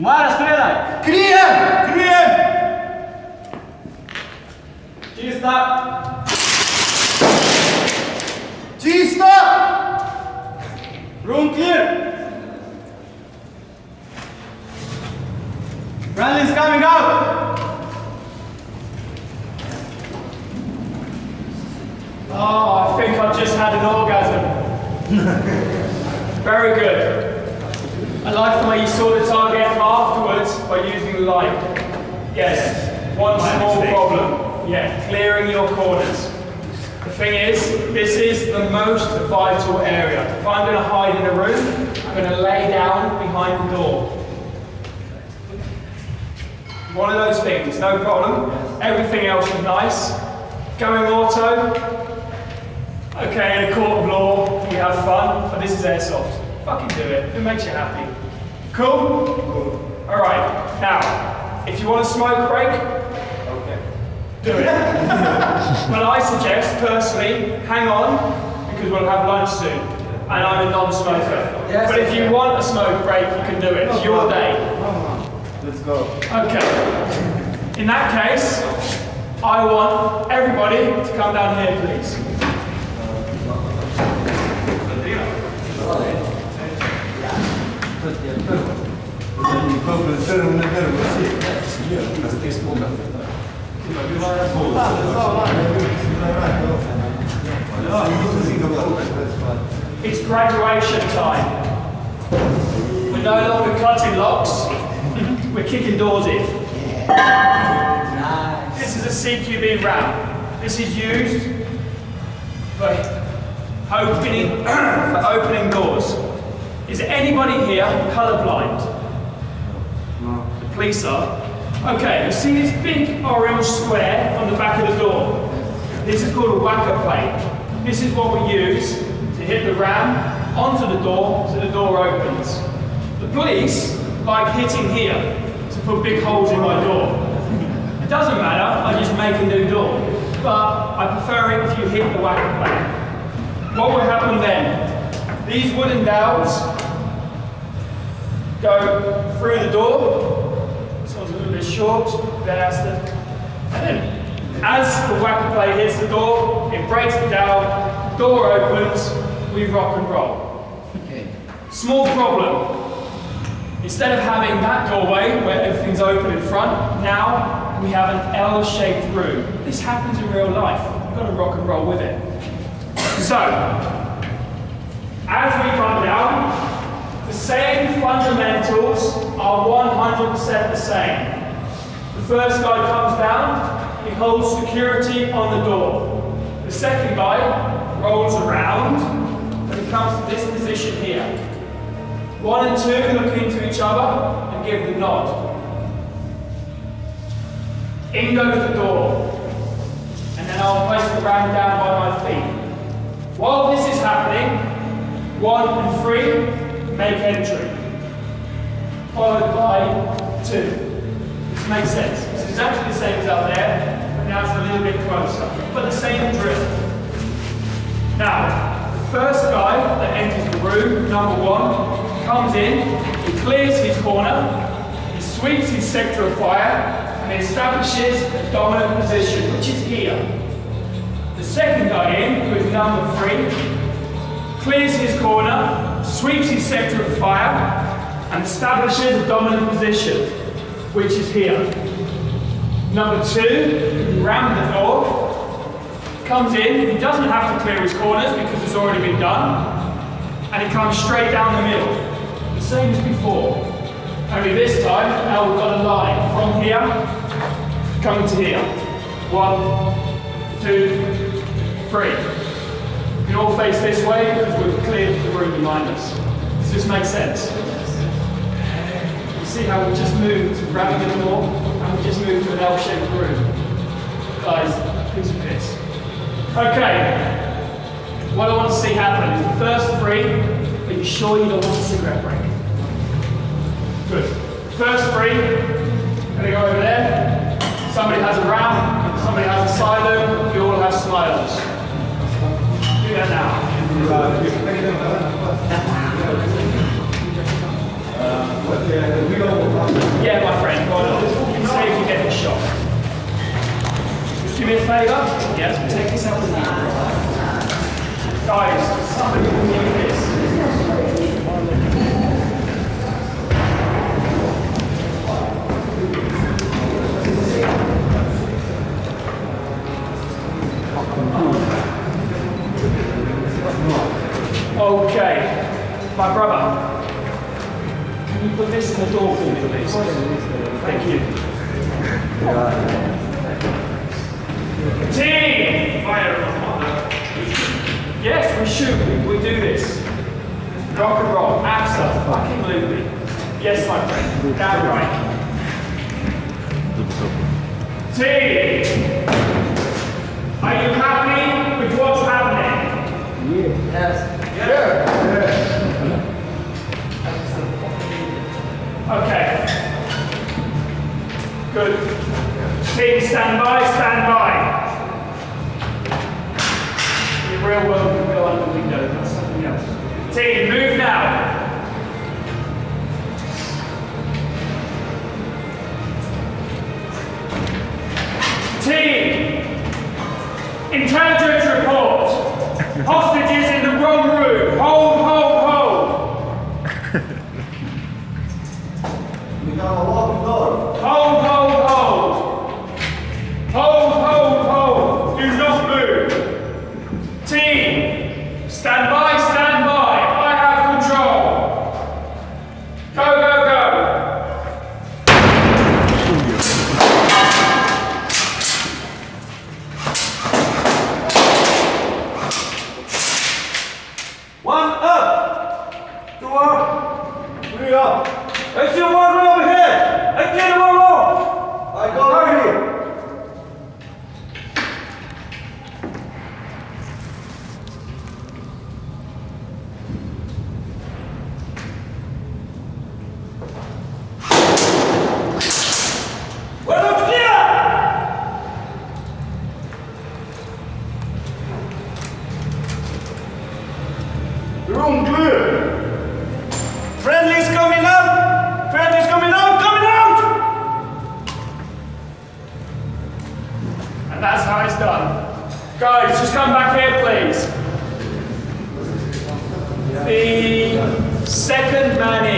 Mara, strelaj! Krijem! Čista! Čisto! Room clear! Friendly's coming out! Oh, I think I've just had an orgasm. Very good. I like the way you saw the target afterwards by using the light. Yes, one small problem. Yeah, clearing your corners. The thing is, this is the most vital area. If I'm going to hide in a room, I'm going to lay down behind the door. One of those things, no problem. Everything else is nice. Going auto. Okay, in a court of law, we have fun, but this is Airsoft. Fucking do it, if it makes you happy. Cool? Cool. Alright, now, if you want a smoke break, okay, do it. But I suggest, personally, hang on, because we'll have lunch soon, and I'm a non-smoker. Yes, but if you want a smoke break, you can do it. It's your day. Let's go. Okay. In that case, I want everybody to come down here, please. It's graduation time. We're no longer cutting locks, we're kicking doors in. Nice. This is a CQB round. This is used for opening doors. Is anybody here colourblind? No. The police are. Okay, you see this big orange square on the back of the door? This is called a whacker plate. This is what we use to hit the ram onto the door so the door opens. The police like hitting here to put big holes in my door. It doesn't matter, I just make a new door. But I prefer it if you hit the whacker plate. What will happen then? These wooden dowels go through the door. This one's a little bit short, bastard. And then, as the whacker plate hits the door, it breaks the dowel, door opens, we rock and roll. Okay. Small problem. Instead of having that doorway where everything's open in front, now we have an L-shaped room. This happens in real life. You've got to rock and roll with it. So, as we come down, the same fundamentals are 100% the same. The first guy comes down, he holds security on the door. The second guy rolls around, and he comes to this position here. 1 and 2 look into each other and give the nod. In goes the door, and then I'll place the ram down by my feet. While this is happening, 1 and 3 make entry, followed by 2. This makes sense. It's exactly the same as out there, but now it's a little bit closer. But the same drill. Now, the first guy that enters the room, number 1, comes in, he clears his corner, he sweeps his sector of fire, and he establishes a dominant position, which is here. The second guy in, who is number 3, clears his corner, sweeps his sector of fire, and establishes a dominant position, which is here. Number 2, who rammed the door, comes in, he doesn't have to clear his corners because it's already been done, and he comes straight down the middle. The same as before. Only this time, now we've got a line from here, coming to here. 1, 2, 3. We can all face this way because we've cleared the room behind us. Does this make sense? You see how we just moved to ramming the door, and we just moved to an L-shaped room. Guys, piece of piss. Okay, what I want to see happen is the first 3, are you sure you don't want a cigarette break? Good. First 3, gonna go over there. Somebody has a ram, somebody has a silo, you all have smiles. Do that now. We don't me a favour? Yeah, take this out with you. Guys, somebody will need this. Okay, my brother, can you put this in the door for me, please? Thank you. Team! Fire! Yes, we shoot. We do this. Rock and roll. Absolutely. Yes, my friend. Damn right. Team! Are you happy with what's happening? Yes. Okay. Good. Team, stand by, stand by. The real world can go out the window, that's something else. Team, move now. Team, intelligence report. Hostages in the wrong room. Hold, hold, hold. We got a locked door. Hold, hold, hold. Hold, hold, hold. Do not move. Team, stand by, stand by. I have control. Go, go, go. One up. Two up. Three up. I see one row over here. I get one row. I go right here. Buenos días. Room clear. Friendly's coming up. Friendly's coming out. Coming out. And that's how it's done. Guys, just come back here, please. The second man in.